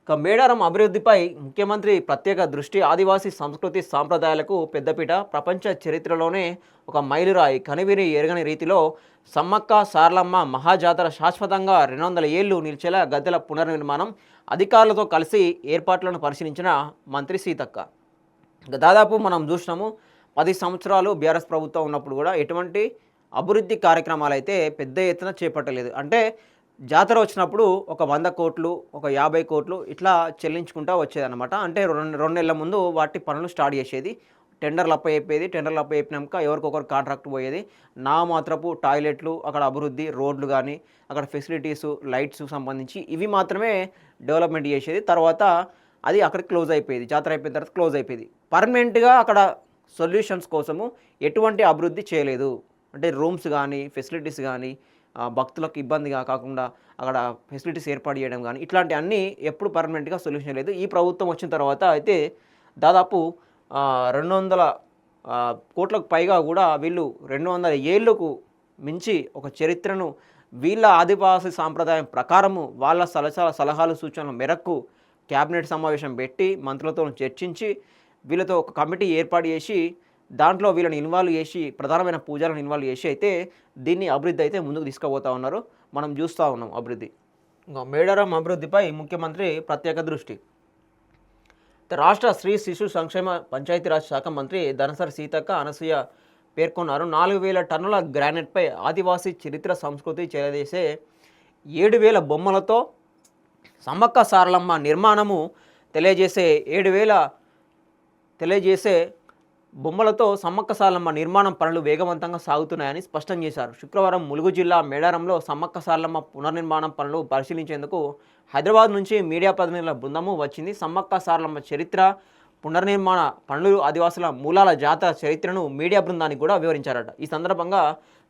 మేడారం అభివృద్ధిపై ముఖ్యమంత్రి ప్రత్యేక దృష్టి. ఆదివాసీ సంస్కృతి సాంప్రదాయాలకు పెద్దపీట. ప్రపంచ చరిత్రలోనే ఒక మైలురాయి. కనివిని ఎరగని రీతిలో సమ్మక్క సారలమ్మ మహాజాతర శాశ్వతంగా 200 ఏళ్లు నిలిచేలా గద్దెల పునర్నిర్మాణం. అధికారులతో కలిసి ఏర్పాట్లను పరిశీలించిన మంత్రి సీతక్క. దాదాపు మనం చూసినాము 10 సంవత్సరాలు బీఆర్ఎస్ ప్రభుత్వం ఉన్నప్పుడు కూడా ఎటువంటి అభివృద్ధి కార్యక్రమాలు అయితే పెద్ద ఎత్తున చేపట్టలేదు. అంటే జాతర వచ్చినప్పుడు ఒక 100 కోట్లు, ఒక 50 కోట్లు ఇట్లా చెల్లించుకుంటా వచ్చేదన్నమాట. అంటే రెండు నెలల ముందు వాటి పనులు స్టార్ట్ చేసేది. టెండర్లు అప్పచెప్పేది. టెండర్లు అప్పచెప్పినాక ఎవరికొకరు కాంట్రాక్ట్ పోయేది. నా మాత్రపు టాయిలెట్లు, అక్కడ అభివృద్ధి, రోడ్లు కానీ, అక్కడ ఫెసిలిటీసు, లైట్స్ సంబంధించి ఇవి మాత్రమే డెవలప్మెంట్ చేసేది. తర్వాత అది అక్కడ క్లోజ్ అయిపోయేది. జాతర అయిపోయిన తర్వాత క్లోజ్ అయిపోయేది. పర్మనెంట్గా అక్కడ సొల్యూషన్స్ కోసము ఎటువంటి అభివృద్ధి చేయలేదు. అంటే రూమ్స్ కానీ, ఫెసిలిటీస్ కానీ, భక్తులకు ఇబ్బందిగా కాకుండా అక్కడ ఫెసిలిటీస్ ఏర్పాటు చేయడం కానీ ఇట్లాంటి అన్నీ ఎప్పుడు పర్మనెంట్గా సొల్యూషన్ లేదు. ఈ ప్రభుత్వం వచ్చిన తర్వాత అయితే దాదాపు 200 కోట్లకు పైగా కూడా వీళ్ళు 200 ఏళ్ళకు మించి ఒక చరిత్రను వీళ్ళ ఆదివాసీ సాంప్రదాయం ప్రకారము వాళ్ళ సలహాలు సూచనల మేరకు క్యాబినెట్ సమావేశం పెట్టి మంత్రులతో చర్చించి వీళ్ళతో ఒక కమిటీ ఏర్పాటు చేసి దాంట్లో వీళ్ళని ఇన్వాల్వ్ చేసి ప్రధానమైన పూజలను ఇన్వాల్వ్ చేసి అయితే దీన్ని అభివృద్ధి అయితే ముందుకు తీసుకుపోతూ ఉన్నారు. మనం చూస్తూ ఉన్నాం అభివృద్ధి. ఇంకా మేడారం అభివృద్ధిపై ముఖ్యమంత్రి ప్రత్యేక దృష్టి. రాష్ట్ర స్త్రీ శిశు సంక్షేమ పంచాయతీరాజ్ శాఖ మంత్రి ధనసరి సీతక్క అనసూయ పేర్కొన్నారు. 4000 టన్నుల గ్రానైట్పై ఆదివాసీ చరిత్ర సంస్కృతి చేరదేసే 7000 బొమ్మలతో సమ్మక్క సారలమ్మ నిర్మాణము తెలియజేసే బొమ్మలతో సమ్మక్క సారలమ్మ నిర్మాణం పనులు వేగవంతంగా సాగుతున్నాయని స్పష్టం చేశారు. శుక్రవారం ములుగు జిల్లా మేడారంలో సమ్మక్క సారలమ్మ పునర్నిర్మాణం పనులు పరిశీలించేందుకు హైదరాబాద్ నుంచి మీడియా ప్రతినిధుల బృందము వచ్చింది. సమ్మక్క సారలమ్మ చరిత్ర, పునర్నిర్మాణ పనులు, ఆదివాసుల మూలాల జాతర చరిత్రను మీడియా బృందానికి కూడా వివరించారట. ఈ సందర్భంగా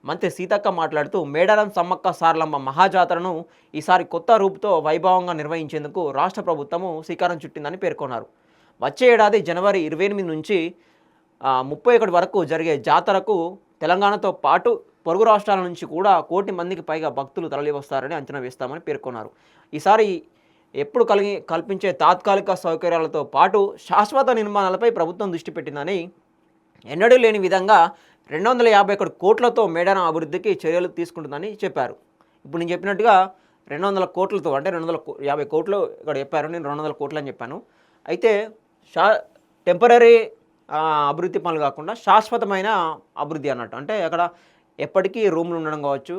మంత్రి సీతక్క మాట్లాడుతూ మేడారం సమ్మక్క సారలమ్మ మహాజాతరను ఈసారి కొత్త రూపుతో వైభవంగా నిర్వహించేందుకు రాష్ట్ర ప్రభుత్వము శ్రీకారం చుట్టిందని పేర్కొన్నారు. వచ్చే ఏడాది జనవరి 28 నుంచి 31 వరకు జరిగే జాతరకు తెలంగాణతో పాటు పొరుగు రాష్ట్రాల నుంచి కూడా 1 కోటి మందికి పైగా భక్తులు తరలివస్తారని అంచనా వేస్తామని పేర్కొన్నారు. ఈసారి ఎప్పుడు కల్పించే తాత్కాలిక సౌకర్యాలతో పాటు శాశ్వత నిర్మాణాలపై ప్రభుత్వం దృష్టి పెట్టిందని, ఎన్నడూ లేని విధంగా 251 కోట్లతో మేడారం అభివృద్ధికి చర్యలు తీసుకుంటుందని చెప్పారు. ఇప్పుడు నేను చెప్పినట్టుగా 200 కోట్లతో అంటే 250 కోట్లు ఇక్కడ చెప్పారు. నేను 200 కోట్లు అని చెప్పాను. అయితే టెంపరీ అభివృద్ధి పనులు కాకుండా శాశ్వతమైన అభివృద్ధి అన్నట్టు. అంటే అక్కడ ఎప్పటికీ రూమ్లు ఉండడం కావచ్చు,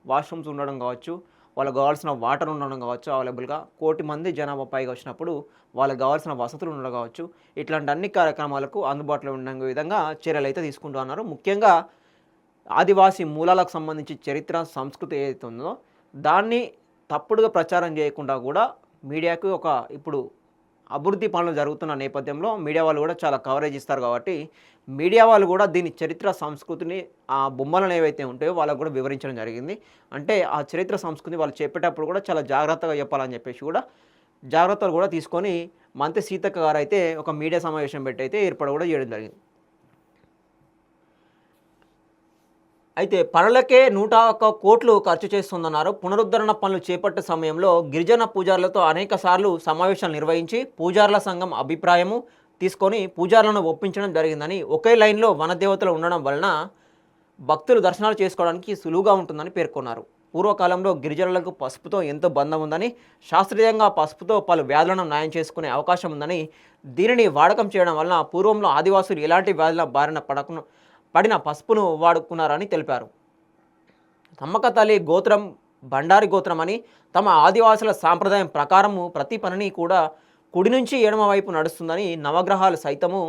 వాష్రూమ్స్ ఉండడం కావచ్చు, వాళ్ళకి కావాల్సిన వాటర్ ఉండడం కావచ్చు, అవైలబుల్గా 1 కోటి మంది జనాభా పైగా వచ్చినప్పుడు వాళ్ళకి కావాల్సిన వసతులు ఉండడం కావచ్చు, ఇట్లాంటి అన్ని కార్యక్రమాలకు అందుబాటులో ఉండే విధంగా చర్యలు అయితే తీసుకుంటూ ఉన్నారు. ముఖ్యంగా ఆదివాసీ మూలాలకు సంబంధించి చరిత్ర, సంస్కృతి ఏదైతే ఉందో దాన్ని తప్పుడుగా ప్రచారం చేయకుండా కూడా మీడియాకు ఇప్పుడు అభివృద్ధి పనులు జరుగుతున్న నేపథ్యంలో మీడియా వాళ్ళు కూడా చాలా కవరేజ్ ఇస్తారు. కాబట్టి మీడియా వాళ్ళు కూడా దీని చరిత్ర, సంస్కృతిని, ఆ బొమ్మలను ఏవైతే ఉంటాయో వాళ్ళకు కూడా వివరించడం జరిగింది. అంటే ఆ చరిత్ర, సంస్కృతి వాళ్ళు చెప్పేటప్పుడు కూడా చాలా జాగ్రత్తగా చెప్పాలని చెప్పేసి కూడా జాగ్రత్తలు కూడా తీసుకొని మంత్రి సీతక్క గారు అయితే ఒక మీడియా సమావేశం పెట్టి అయితే ఏర్పాటు కూడా చేయడం జరిగింది. అయితే పనులకే 101 కోట్లు ఖర్చు చేస్తుందన్నారు. పునరుద్ధరణ పనులు చేపట్టే సమయంలో గిరిజన పూజారులతో అనేక సార్లు సమావేశాలు నిర్వహించి పూజారుల సంఘం అభిప్రాయము తీసుకొని పూజారులను ఒప్పించడం జరిగిందని, ఒకే లైన్లో వనదేవతలు ఉండడం వలన భక్తులు దర్శనాలు చేసుకోవడానికి సులువుగా ఉంటుందని పేర్కొన్నారు. పూర్వకాలంలో గిరిజనులకు పసుపుతో ఎంతో బంధం ఉందని, శాస్త్రీయంగా పసుపుతో పలు వ్యాధులను నయం చేసుకునే అవకాశం ఉందని, దీనిని వాడకం చేయడం వలన పూర్వంలో ఆదివాసులు ఎలాంటి వ్యాధుల బారిన పడిన పసుపును వాడుకున్నారని తెలిపారు. సమ్మక్క తల్లి గోత్రం బండారి గోత్రం అని, తమ ఆదివాసుల సాంప్రదాయం ప్రకారము ప్రతి పనిని కూడా కుడి నుంచి ఎడమ వైపు నడుస్తుందని, నవగ్రహాలు సైతము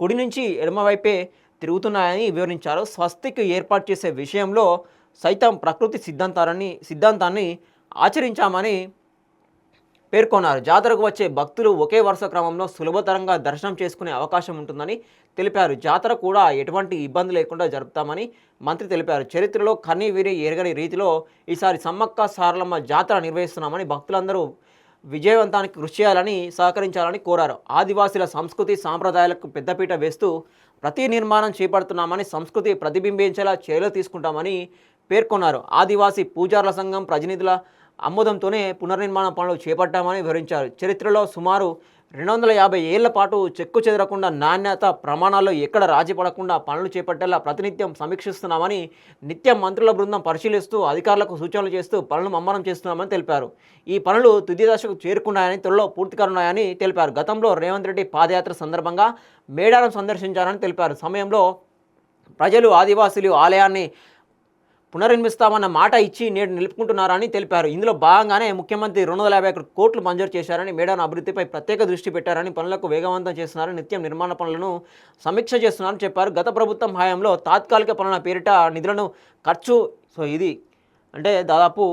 కుడి నుంచి ఎడమవైపే తిరుగుతున్నాయని వివరించారు. స్వస్తికి ఏర్పాటు చేసే విషయంలో సైతం ప్రకృతి సిద్ధాంతాన్ని ఆచరించామని పేర్కొన్నారు. జాతరకు వచ్చే భక్తులు ఒకే వరుస క్రమంలో సులభతరంగా దర్శనం చేసుకునే అవకాశం ఉంటుందని తెలిపారు. జాతర కూడా ఎటువంటి ఇబ్బంది లేకుండా జరుపుతామని మంత్రి తెలిపారు. చరిత్రలో కన్నీ వీరి ఎరగని రీతిలో ఈసారి సమ్మక్క సారలమ్మ జాతర నిర్వహిస్తున్నామని, భక్తులందరూ విజయవంతానికి కృషి చేయాలని, సహకరించాలని కోరారు. ఆదివాసీల సంస్కృతి సాంప్రదాయాలకు పెద్దపీట వేస్తూ ప్రతి నిర్మాణం చేపడుతున్నామని, సంస్కృతి ప్రతిబింబించేలా చర్యలు తీసుకుంటామని పేర్కొన్నారు. ఆదివాసీ పూజారుల సంఘం ప్రతినిధుల ఆమోదంతోనే పునర్నిర్మాణ పనులు చేపట్టామని వివరించారు. చరిత్రలో సుమారు 250 ఏళ్ల పాటు చెక్కు చెదరకుండా నాణ్యత ప్రమాణాల్లో ఎక్కడ రాజీ పడకుండా పనులు చేపట్టేలా ప్రతినిత్యం సమీక్షిస్తున్నామని, నిత్యం మంత్రుల బృందం పరిశీలిస్తూ అధికారులకు సూచనలు చేస్తూ పనులు ముమ్మరం చేస్తున్నామని తెలిపారు. ఈ పనులు తుది దశకు చేరుకున్నాయని, త్వరలో పూర్తి కానున్నాయని తెలిపారు. గతంలో రేవంత్ రెడ్డి పాదయాత్ర సందర్భంగా మేడారం సందర్శించారని తెలిపారు. సమయంలో ప్రజలు ఆదివాసీలు ఆలయాన్ని పునర్నిర్మిస్తామన్న మాట ఇచ్చి నేడు నిలుపుకుంటున్నారని తెలిపారు. ఇందులో భాగంగానే ముఖ్యమంత్రి 251 కోట్లు మంజూరు చేశారని, మేడారం అభివృద్ధిపై ప్రత్యేక దృష్టి పెట్టారని, పనులకు వేగవంతం చేస్తున్నారని, నిత్యం నిర్మాణ పనులను సమీక్ష చేస్తున్నారని చెప్పారు. గత ప్రభుత్వం హయాంలో తాత్కాలిక పనుల పేరిట నిధులను ఖర్చు ఇది అంటే దాదాపు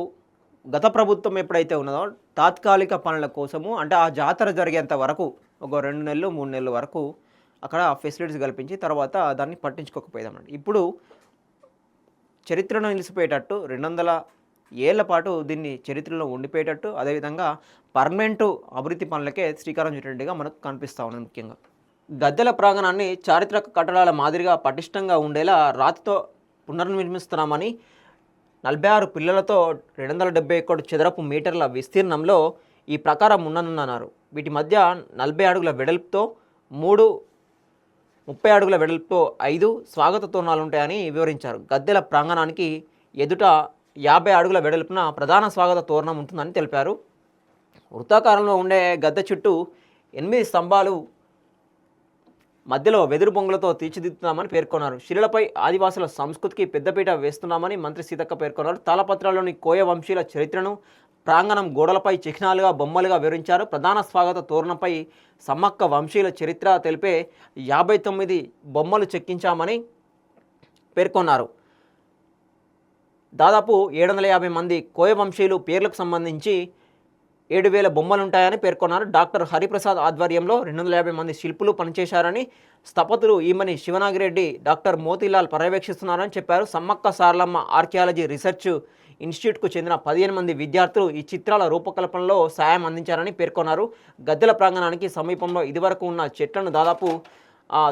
గత ప్రభుత్వం ఎప్పుడైతే ఉన్నదో తాత్కాలిక పనుల కోసము అంటే ఆ జాతర జరిగేంత వరకు ఒక 2 నెలలు 3 నెలల వరకు అక్కడ ఫెసిలిటీస్ కల్పించి తర్వాత దాన్ని పట్టించుకోకపోయేదన్నమాట. ఇప్పుడు చరిత్రలో నిలిచిపోయేటట్టు 200 ఏళ్ల పాటు దీన్ని చరిత్రలో ఉండిపోయేటట్టు, అదేవిధంగా పర్మనెంట్ అభివృద్ధి పనులకే శ్రీకారం చుట్టినట్టుగా మనకు కనిపిస్తూ ఉన్నది. ముఖ్యంగా గద్దెల ప్రాంగణాన్ని చారిత్రక కట్టడాల మాదిరిగా పటిష్టంగా ఉండేలా రాతితో పునర్నిర్మిస్తున్నామని, 46 పిల్లలతో 271 చదరపు మీటర్ల విస్తీర్ణంలో ఈ ప్రకారం ఉండనున్నారు. వీటి మధ్య 40 అడుగుల వెడల్పుతో 30 అడుగుల వెడల్పుతో 5 స్వాగత తోరణాలు ఉంటాయని వివరించారు. గద్దెల ప్రాంగణానికి ఎదుట 50 అడుగుల వెడల్పున ప్రధాన స్వాగత తోరణం ఉంటుందని తెలిపారు. వృత్తాకారంలో ఉండే గద్దె చుట్టూ 8 స్తంభాలు మధ్యలో వెదురు బొంగులతో తీర్చిదిద్దుతున్నామని పేర్కొన్నారు. శిలలపై ఆదివాసుల సంస్కృతికి పెద్దపీట వేస్తున్నామని మంత్రి సీతక్క పేర్కొన్నారు. తాళపత్రాల్లోని కోయ వంశీయుల చరిత్రను ప్రాంగణం గోడలపై చిహ్నాలుగా బొమ్మలుగా వివరించారు. ప్రధాన స్వాగత తోరణంపై సమ్మక్క వంశీయుల చరిత్ర తెలిపే 59 బొమ్మలు చెక్కించామని పేర్కొన్నారు. దాదాపు 750 మంది కోయ వంశీయులు పేర్లకు సంబంధించి 7000 బొమ్మలుంటాయని పేర్కొన్నారు. డాక్టర్ హరిప్రసాద్ ఆధ్వర్యంలో 250 మంది శిల్పులు పనిచేశారని, స్థపతులు ఈమని శివనాగిరెడ్డి, డాక్టర్ మోతీలాల్ పర్యవేక్షిస్తున్నారని చెప్పారు. సమ్మక్క సారలమ్మ ఆర్కియాలజీ రీసెర్చ్ ఇన్స్టిట్యూట్కు చెందిన 15 మంది విద్యార్థులు ఈ చిత్రాల రూపకల్పనలో సాయం అందించారని పేర్కొన్నారు. గద్దెల ప్రాంగణానికి సమీపంలో ఇదివరకు ఉన్న చెట్లను దాదాపు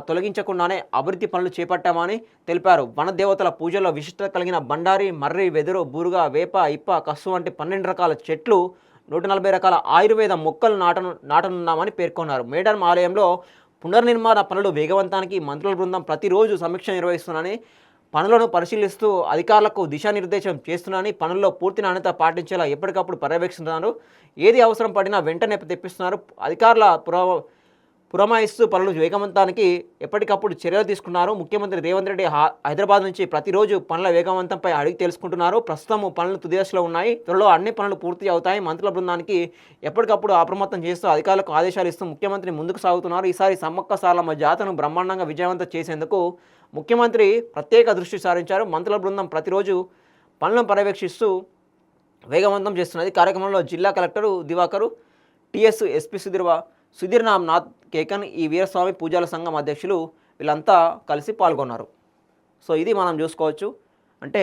తొలగించకుండానే అభివృద్ధి పనులు చేపట్టామని తెలిపారు. వనదేవతల పూజల్లో విశిష్టత కలిగిన బండారి, మర్రి, వెదురు, బూరుగ, వేప, ఇప్ప, కస్సు వంటి 12 రకాల చెట్లు, 140 రకాల ఆయుర్వేద మొక్కలు నాటనున్నామని పేర్కొన్నారు. మేడారం ఆలయంలో పునర్నిర్మాణ పనులు వేగవంతానికి మంత్రుల బృందం ప్రతిరోజు సమీక్ష నిర్వహిస్తున్నారని, పనులను పరిశీలిస్తూ అధికారులకు దిశానిర్దేశం చేస్తున్నారని, పనుల్లో పూర్తి నాణ్యత పాటించేలా ఎప్పటికప్పుడు పర్యవేక్షిస్తున్నారు. ఏది అవసరం పడినా వెంటనే తెప్పిస్తున్నారు. అధికారుల పురమాయిస్తూ పనులు వేగవంతానికి ఎప్పటికప్పుడు చర్యలు తీసుకున్నారు. ముఖ్యమంత్రి రేవంత్ రెడ్డి హైదరాబాద్ నుంచి ప్రతిరోజు పనుల వేగవంతంపై అడిగి తెలుసుకుంటున్నారు. ప్రస్తుతం పనులు తుది దశలో ఉన్నాయి. త్వరలో అన్ని పనులు పూర్తి అవుతాయి. మంత్రుల బృందానికి ఎప్పటికప్పుడు అప్రమత్తం చేస్తూ అధికారులకు ఆదేశాలు ఇస్తూ ముఖ్యమంత్రి ముందుకు సాగుతున్నారు. ఈసారి సమ్మక్క సారలమ్మ జాతరను బ్రహ్మాండంగా విజయవంతం చేసేందుకు ముఖ్యమంత్రి ప్రత్యేక దృష్టి సారించారు. మంత్రుల బృందం ప్రతిరోజు పనులను పర్యవేక్షిస్తూ వేగవంతం చేస్తున్నది. కార్యక్రమంలో జిల్లా collector Divakar, TS SP సుధీర్నాథ్ Kekan, ఈ వీరస్వామి పూజల సంఘం అధ్యక్షులు వీళ్ళంతా కలిసి పాల్గొన్నారు. సో ఇది మనం చూసుకోవచ్చు. అంటే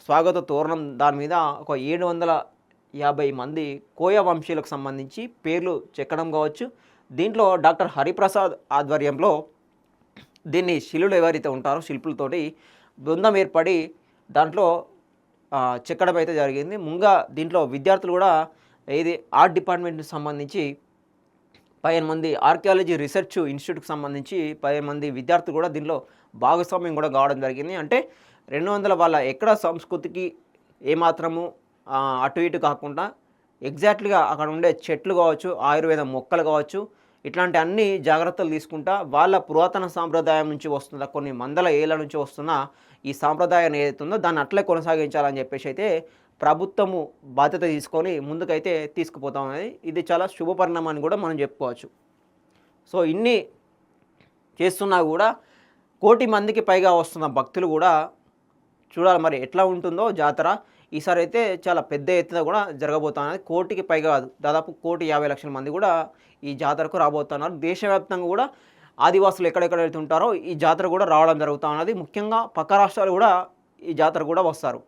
స్వాగత తోరణం దాని మీద ఒక 750 మంది కోయ వంశీయులకు సంబంధించి పేర్లు చెక్కడం కావచ్చు. దీంట్లో డాక్టర్ హరిప్రసాద్ ఆధ్వర్యంలో దీన్ని శిల్పులు ఎవరైతే ఉంటారో శిల్పులతోటి బృందం ఏర్పడి దాంట్లో చెక్కడం అయితే జరిగింది. ముంగా దీంట్లో విద్యార్థులు కూడా ఇది ఆర్ట్ డిపార్ట్మెంట్కి సంబంధించి 15 మంది, ఆర్కియాలజీ రీసెర్చ్ ఇన్స్టిట్యూట్కి సంబంధించి 15 మంది విద్యార్థులు కూడా దీనిలో భాగస్వామ్యం కూడా కావడం జరిగింది. అంటే 200 వాళ్ళ ఎక్కడ సంస్కృతికి ఏమాత్రము అటు ఇటు కాకుండా ఎగ్జాక్ట్లీగా అక్కడ ఉండే చెట్లు కావచ్చు, ఆయుర్వేద మొక్కలు కావచ్చు, ఇట్లాంటి అన్ని జాగ్రత్తలు తీసుకుంటా వాళ్ళ పురాతన సాంప్రదాయం నుంచి వస్తున్న కొన్ని వందల ఏళ్ళ నుంచి వస్తున్న ఈ సాంప్రదాయాన్ని ఏదైతుందో దాన్ని అట్లే కొనసాగించాలని చెప్పేసి అయితే ప్రభుత్వము బాధ్యత తీసుకొని ముందుకైతే తీసుకుపోతా ఉన్నది. ఇది చాలా శుభపరిణామని కూడా మనం చెప్పుకోవచ్చు. సో ఇన్ని చేస్తున్నా కూడా 1 కోటి మందికి పైగా వస్తున్న భక్తులు కూడా చూడాలి మరి ఎట్లా ఉంటుందో జాతర. ఈసారి అయితే చాలా పెద్ద ఎత్తున కూడా జరగబోతున్నది. 1 కోటికి పైగా కాదు, దాదాపు 1,50,00,000 మంది కూడా ఈ జాతరకు రాబోతున్నారు. దేశవ్యాప్తంగా కూడా ఆదివాసులు ఎక్కడెక్కడ వెళ్తుంటారో ఈ జాతర కూడా రావడం జరుగుతూ ఉన్నది. ముఖ్యంగా పక్క రాష్ట్రాలు కూడా ఈ జాతర కూడా వస్తారు.